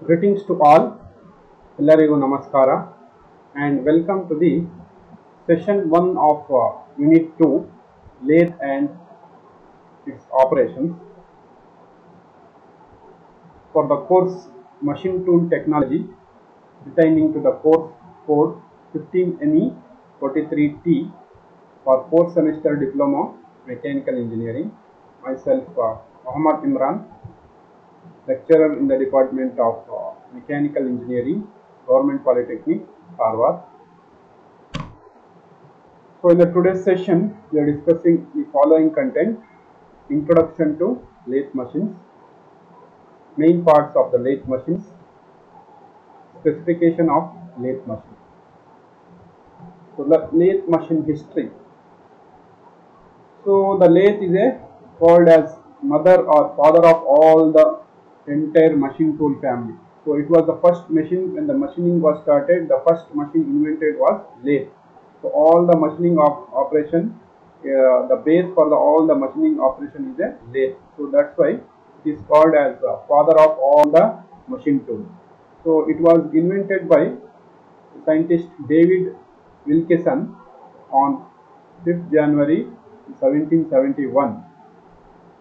Greetings to all, Ellarigu Namaskara, and welcome to the session 1 of Unit 2, Lathe and its operations for the course Machine Tool Technology pertaining to the course code 15ME 43T for 4th semester Diploma Mechanical Engineering. Myself, Muhammad Imran, lecturer in the Department of Mechanical Engineering, Government Polytechnic, Harvard. So in the today's session, we are discussing the following content: introduction to lathe machines, main parts of the lathe machines, specification of lathe machine. So the lathe machine history. So the lathe is called as mother or father of all the entire machine tool family. So it was the first machine. When the machining was started, the first machine invented was lathe. So all the machining of operation, the base for all the machining operation is a lathe. So that's why it is called as father of all the machine tools. So it was invented by scientist David Wilkeson on 5th January 1771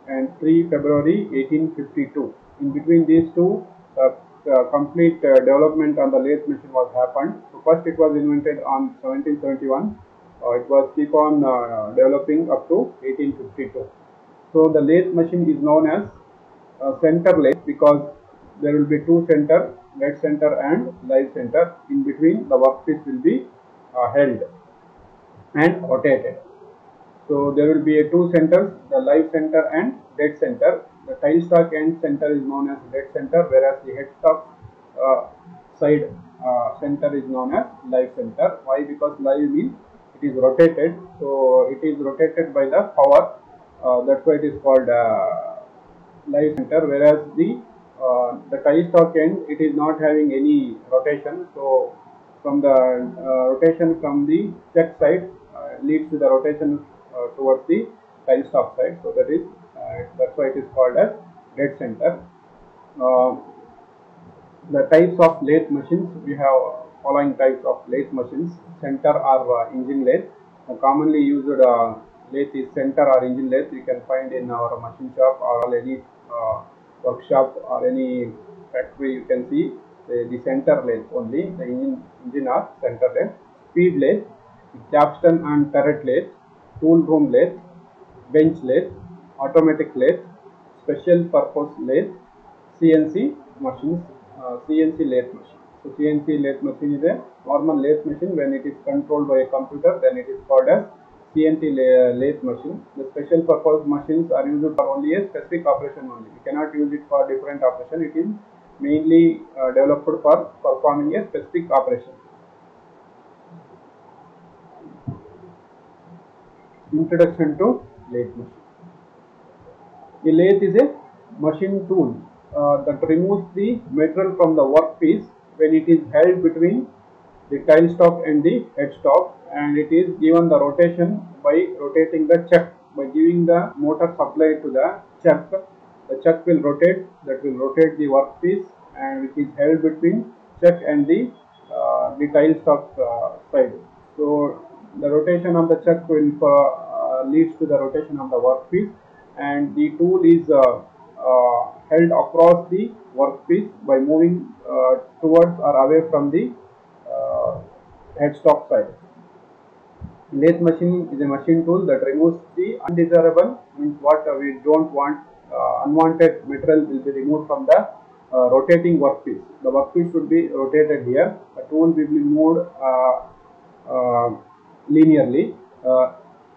and 3 February 1852. In between these two, complete development on the lathe machine was happened. So first it was invented on 1771. It was keep on developing up to 1852. So the lathe machine is known as center lathe because there will be two center, dead center and live center. In between, the workpiece will be held and rotated. So there will be two centers, the live center and dead center. The tailstock end center is known as dead center, whereas the headstock side center is known as live center. Why? Because live means it is rotated, so it is rotated by the power. That's why it is called live center. Whereas the tailstock end, it is not having any rotation. So from the rotation from the check side leads to the rotation towards the tailstock side. So that's why it is called as dead center. The types of lathe machines, we have following types of lathe machines: center or engine lathe. Commonly used lathe is center or engine lathe. You can find in our machine shop or any workshop or any factory. You can see the center lathe only. The engine or center lathe. Speed lathe, capstan and turret lathe, tool room lathe, bench lathe, automatic lathe, special purpose lathe, CNC machines, CNC lathe machine. So CNC lathe machine is a normal lathe machine. When it is controlled by a computer, then it is called as CNC lathe machine. The special purpose machines are used for only a specific operation only. You cannot use it for different operation. It is mainly developed for performing a specific operation. Introduction to lathe machine. The lathe is a machine tool that removes the material from the workpiece when it is held between the tailstock and the headstock, and it is given the rotation by rotating the chuck. By giving the motor supply to the chuck will rotate. That will rotate the workpiece, and it is held between chuck and the tailstock side. So the rotation of the chuck will leads to the rotation of the workpiece, and the tool is held across the workpiece by moving towards or away from the headstock side. Lathe machine is a machine tool that removes the undesirable, means what we don't want, unwanted material will be removed from the rotating workpiece. The workpiece should be rotated here. The tool will be moved linearly.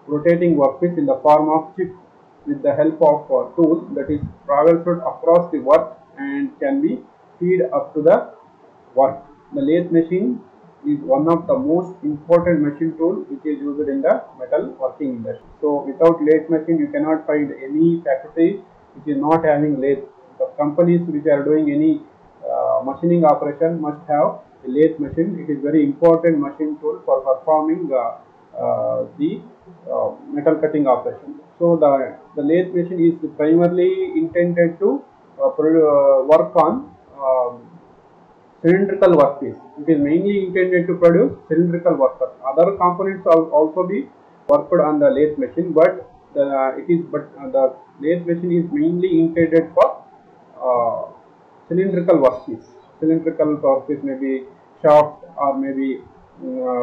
Rotating workpiece in the form of chip with the help of a tool that is traversed across the work and can be feed up to the work. The lathe machine is one of the most important machine tool which is used in the metal working industry. So without lathe machine, you cannot find any factory which is not having lathe. The companies which are doing any machining operation must have a lathe machine. It is very important machine tool for performing the metal cutting operation. So the lathe machine is primarily intended to work on cylindrical workpiece. It is mainly intended to produce cylindrical workers. Other components will also be worked on the lathe machine, but the lathe machine is mainly intended for cylindrical workpiece. Cylindrical workpiece may be shaft or maybe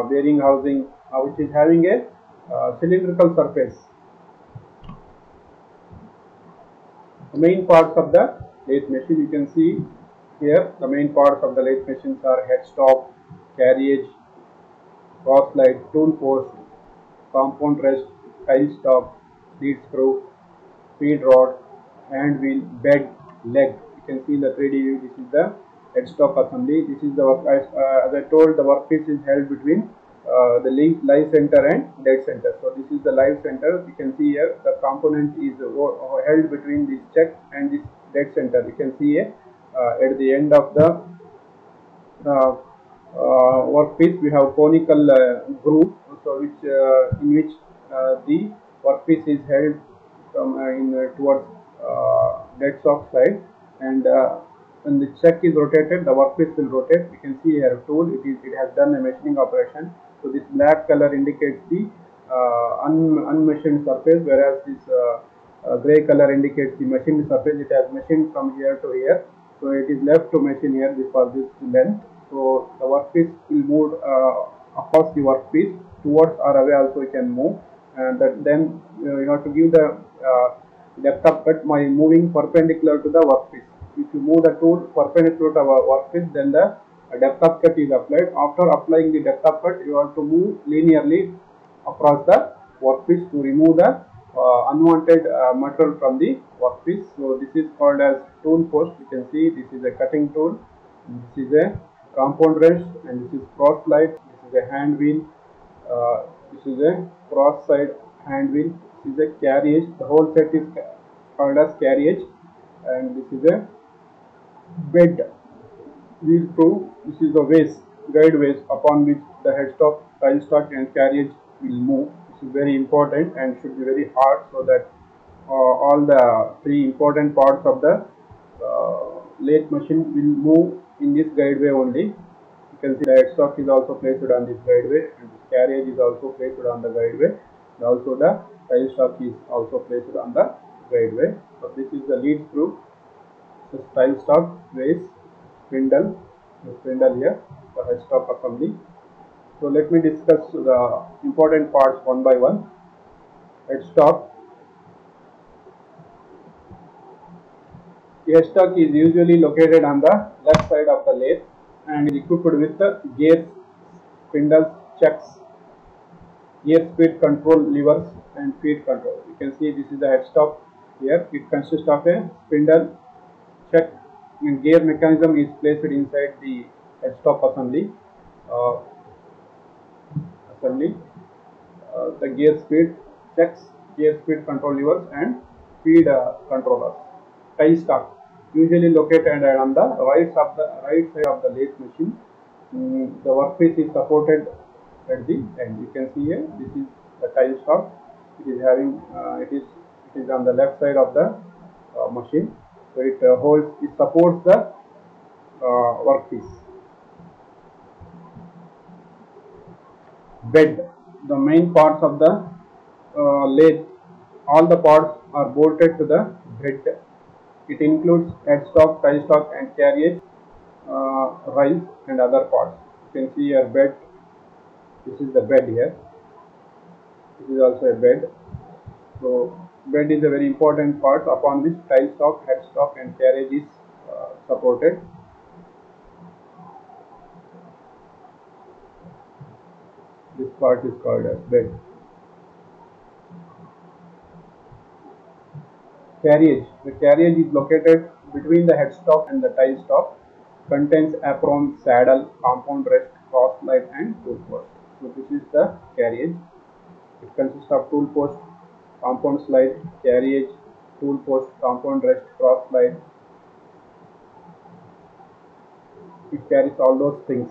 bearing housing, which is having a cylindrical surface. The main parts of the lathe machine, you can see here, the main parts of the lathe machines are headstock, carriage, cross slide, tool post, compound rest, tile stock, lead screw, feed rod, hand wheel, bed, leg. You can see in the 3D view, this is the headstock assembly. This is the work, as I told, the workpiece is held between the live center and dead center. So this is the live center. You can see here the component is held between this check and this dead center. You can see at the end of the workpiece we have conical groove, so in which the workpiece is held from towards dead soft side, and when the check is rotated, the workpiece will rotate. You can see here tool, it has done a machining operation. So this black color indicates the unmachined surface, whereas this gray color indicates the machined surface. It has machined from here to here, so it is left to machine here for this length. So the workpiece will move across the workpiece towards or away also you can move, and then you have to give the depth of cut by moving perpendicular to the workpiece. If you move the tool perpendicular to our workpiece, then the depth of cut is applied. After applying the depth of cut, you have to move linearly across the workpiece to remove the unwanted material from the workpiece. So this is called as tool post. You can see this is a cutting tool, this is a compound rest, and this is cross slide, this is a hand wheel, this is a cross side hand wheel, this is a carriage. The whole set is called as carriage, and this is a bed. These two, this is the ways, guide ways upon which the headstock, tile stock and carriage will move. This is very important and should be very hard, so that all the three important parts of the lathe machine will move in this guideway only. You can see the headstock is also placed on this guideway, and this carriage is also placed on the guideway, and also the tile stock is also placed on the guideway. So this is the lead screw, this tile stock, race, spindle, the spindle here, the headstock assembly. So let me discuss the important parts one by one. Headstock. The headstock is usually located on the left side of the lathe and is equipped with the gears, spindles, chucks, gear speed control levers and feed control. You can see this is the headstock here. It consists of a spindle, chuck, and gear mechanism is placed inside the headstock assembly. The gear speed, chucks, gear speed control levers and feed controllers. Tile stock usually located on the right side of the lathe machine. The workpiece is supported at the end. You can see here, this is the tile stock. It is having it is on the left side of the machine. So it supports the workpiece. Bed, the main parts of the lathe. All the parts are bolted to the bed. It includes headstock, tile stock and carriage, rails and other parts. You can see here bed. This is the bed here. This is also a bed. So bed is a very important part upon which tile stock, headstock and carriage is supported. This part is called as bed. Carriage. The carriage is located between the headstock and the tile stock. Contains apron, saddle, compound rest, cross slide and tool post. So this is the carriage. It consists of tool post, compound slide, carriage, tool post, compound rest, cross slide. It carries all those things.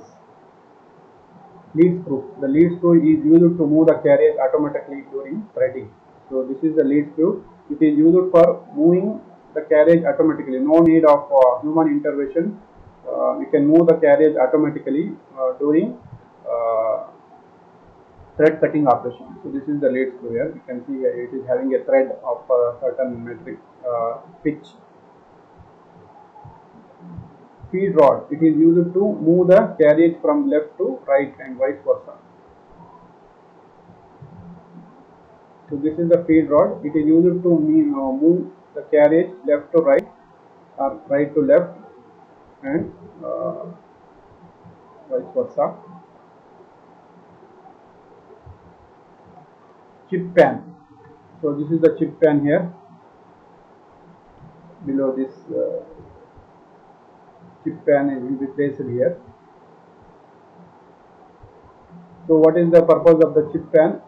Lead screw. The lead screw is used to move the carriage automatically during threading. So this is the lead screw. It is used for moving the carriage automatically. No need of human intervention we can move the carriage automatically during thread cutting operation. So this is the lathe screw here. You can see it is having a thread of a certain metric pitch. Feed rod, it is used to move the carriage from left to right and vice versa. So this is the feed rod. It is used to move the carriage left to right or right to left and vice versa. Chip pan. So this is the chip pan here. Below this chip pan will be placed here. So what is the purpose of the chip pan?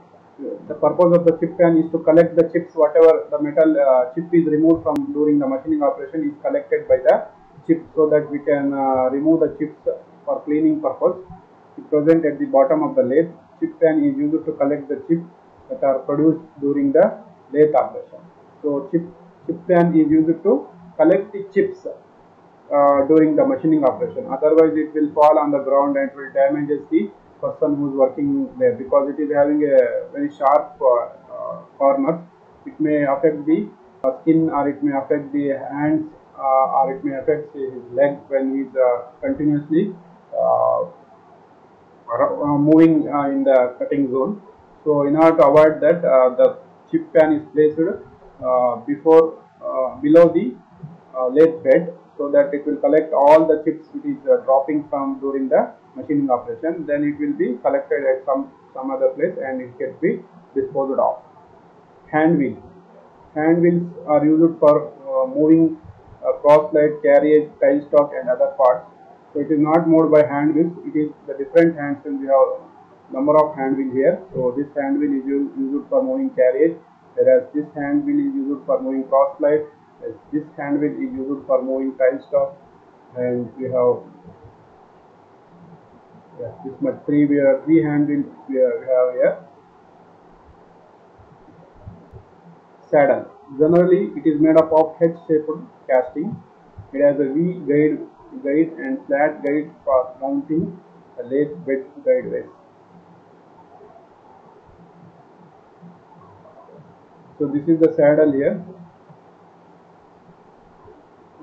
The purpose of the chip pan is to collect the chips, whatever the metal chip is removed from during the machining operation is collected by the chip, so that we can remove the chips for cleaning purpose. It present at the bottom of the lathe. Chip pan is used to collect the chips that are produced during the lathe operation. So chip pan is used to collect the chips during the machining operation. Otherwise, it will fall on the ground and will damages the person who is working there, because it is having a very sharp corner. It may affect the skin, or it may affect the hands, or it may affect his leg when he is continuously moving in the cutting zone. So in order to avoid that, the chip pan is placed below the lathe bed, so that it will collect all the chips which is dropping from during the machining operation. Then it will be collected at some other place and it can be disposed of. Hand wheel. Hand wheels are used for moving cross slide, carriage, tile stock and other parts. So it is not moved by hand wheels, it is the different hand wheels. We have number of hand wheels here. So this hand wheel is used for moving carriage, whereas this hand wheel is used for moving cross slide. This hand wheel is used for moving tile stock, and we have this much three hand wheels we have here. Saddle. Generally, it is made up of H-shaped casting. It has a V guide and flat guide for mounting a lathe bed guideways. So this is the saddle here.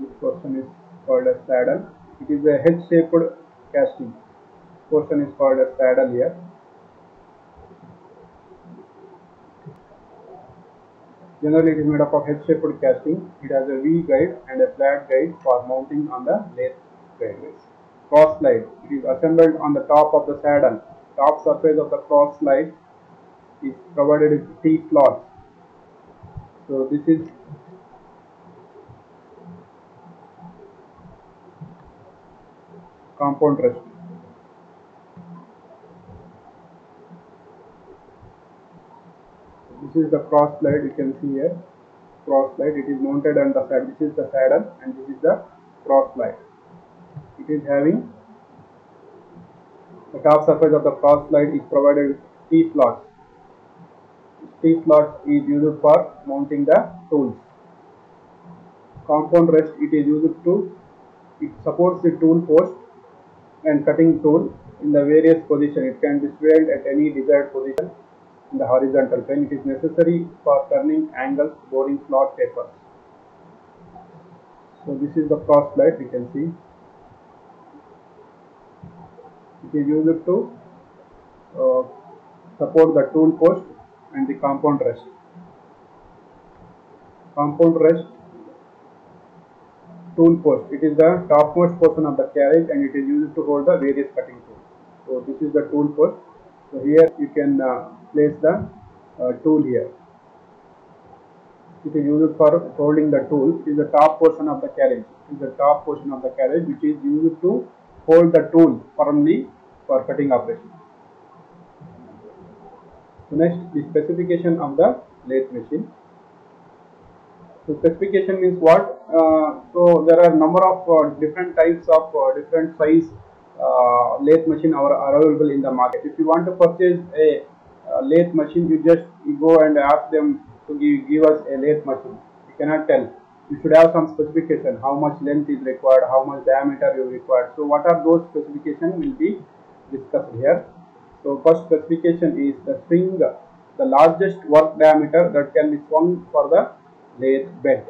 This portion is called as saddle. It is a H-shaped casting. This portion is called as saddle here. Generally, it is made up of H-shaped casting. It has a V guide and a flat guide for mounting on the lathe guideways. Cross slide. It is assembled on the top of the saddle. Top surface of the cross slide is provided with T-slots. So this is compound rest. This is the cross slide, you can see here. Cross slide, it is mounted on the side. This is the saddle and this is the cross slide. It is having the top surface of the cross slide is provided with T-slots. T-slot is used for mounting the tools. Compound rest, it is used to, it supports the tool post and cutting tool in the various positions. It can be swayed at any desired position in the horizontal plane. It is necessary for turning angles, boring slot tapers. So this is the cross slide, you can see. It is used to support the tool post and the compound rest. Compound rest, tool post. It is the topmost portion of the carriage and it is used to hold the various cutting tools. So this is the tool post. So here you can place the tool here. It is used for holding the tool. It is the top portion of the carriage. It is the top portion of the carriage which is used to hold the tool firmly for cutting operation. So next, the specification of the lathe machine. So specification means what? So there are number of different types of different size lathe machine are available in the market. If you want to purchase a lathe machine, you go and ask them to give us a lathe machine. You cannot tell. you should have some specification, how much length is required, how much diameter you require. So what are those specifications will be discussed here. So first specification is the swing, the largest work diameter that can be swung for the lathe bed.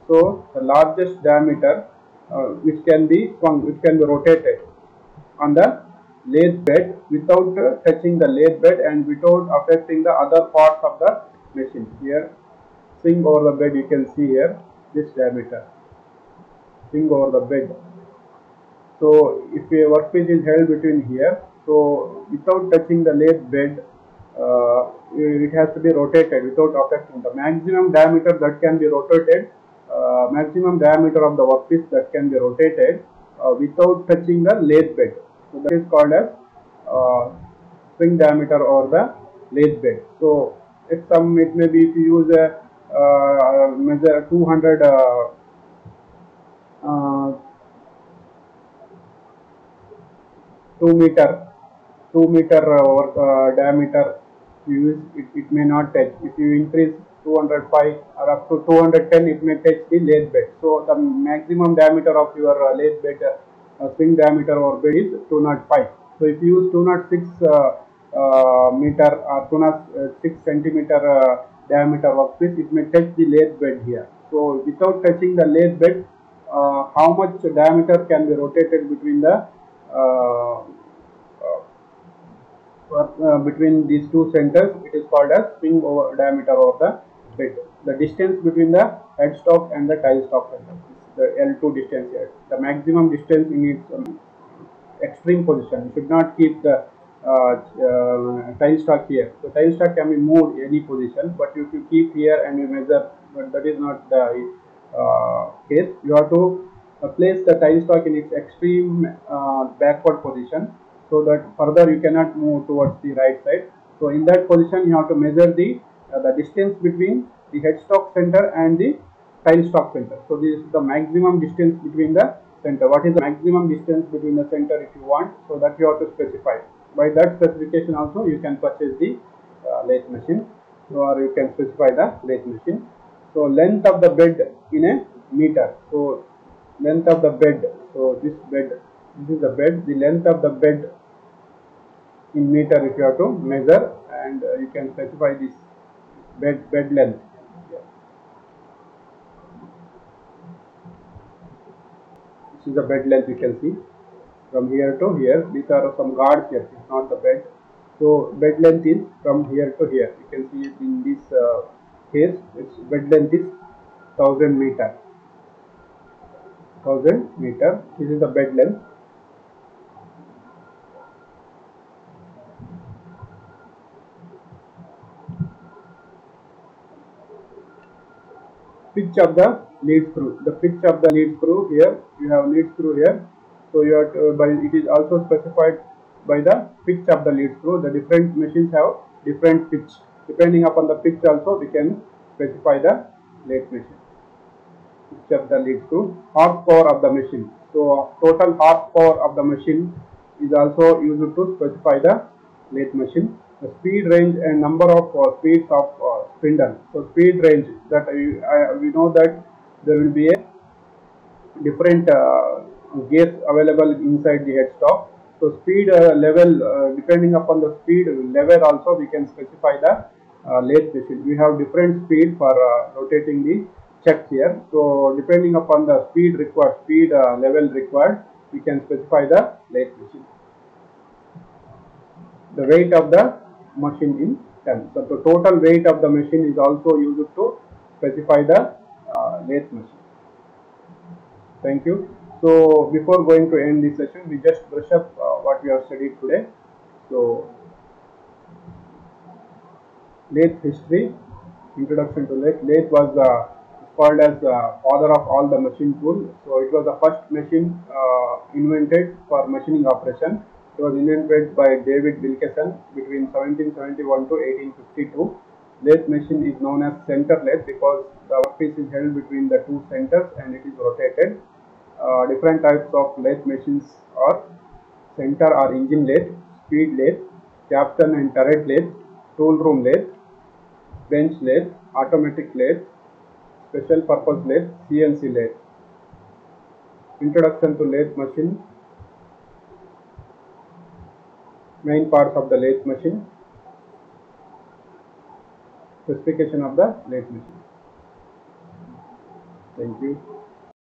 So the largest diameter which can be swung, which can be rotated on the lathe bed without touching the lathe bed and without affecting the other parts of the machine. Here, swing over the bed, you can see here this diameter, swing over the bed. So if a workpiece is held between here, so without touching the lathe bed, it has to be rotated without affecting the maximum diameter that can be rotated, maximum diameter of the workpiece that can be rotated without touching the lathe bed. So that is called as swing diameter or the lathe bed. So it may be if you use a measure 200 2 meter diameter you use, it may not touch. If you increase 205 or up to 210, it may touch the lathe bed. So the maximum diameter of your lathe bed, swing diameter or bed is 205. So if you use 206 meter or 206 centimeter diameter workpiece, it may touch the lathe bed here. So without touching the lathe bed, how much diameter can be rotated between the between these two centers, it is called as swing over diameter of the bed. The distance between the headstock and the tailstock center is the L2 distance here. The maximum distance in its extreme position. You should not keep the tailstock here. So tailstock can be moved any position, but if you keep here and you measure, but that is not the case. You have to place the tailstock in its extreme backward position, so that further you cannot move towards the right side. So in that position, you have to measure the distance between the headstock center and the tailstock center. So this is the maximum distance between the center. What is the maximum distance between the center if you want? So that you have to specify. By that specification also you can purchase the lathe machine, or you can specify the lathe machine. So length of the bed in a meter. So length of the bed. So this is the bed. The length of the bed in meter if you have to measure, and you can specify this bed length. This is the bed length, you can see from here to here. These are some guards here, it's not the bed. So bed length is from here to here. You can see it in this case, its bed length is 1000 meter. 1000 meter. This is the bed length. Pitch of the lead screw. The pitch of the lead screw here. You have lead screw here. So you have to, it is also specified by the pitch of the lead screw. The different machines have different pitch. Depending upon the pitch also we can specify the lathe machine. Pitch of the lead screw. Horsepower of the machine. So total horsepower of the machine is also used to specify the lathe machine. The speed range and number of speeds of spindle. So speed range, that we know that there will be a different gears available inside the headstock. So speed level, depending upon the speed level also we can specify the lathe machine. We have different speed for rotating the chucks here. So depending upon the speed required, level required, we can specify the lathe machine. The weight of the machine in tons. So the total weight of the machine is also used to specify the lathe machine. Thank you. So before going to end this session, we just brush up what we have studied today. So lathe history, introduction to lathe. Lathe was called as father of all the machine tools. So it was the first machine invented for machining operation. It was invented by David Wilkeson between 1771 to 1852. Lathe machine is known as center lathe because the workpiece is held between the two centers and it is rotated. Different types of lathe machines are center or engine lathe, speed lathe, capstan and turret lathe, tool room lathe, bench lathe, automatic lathe, Special purpose lathe, CNC lathe. Introduction to lathe machine. Main parts of the lathe machine. Specification of the lathe machine. Thank you.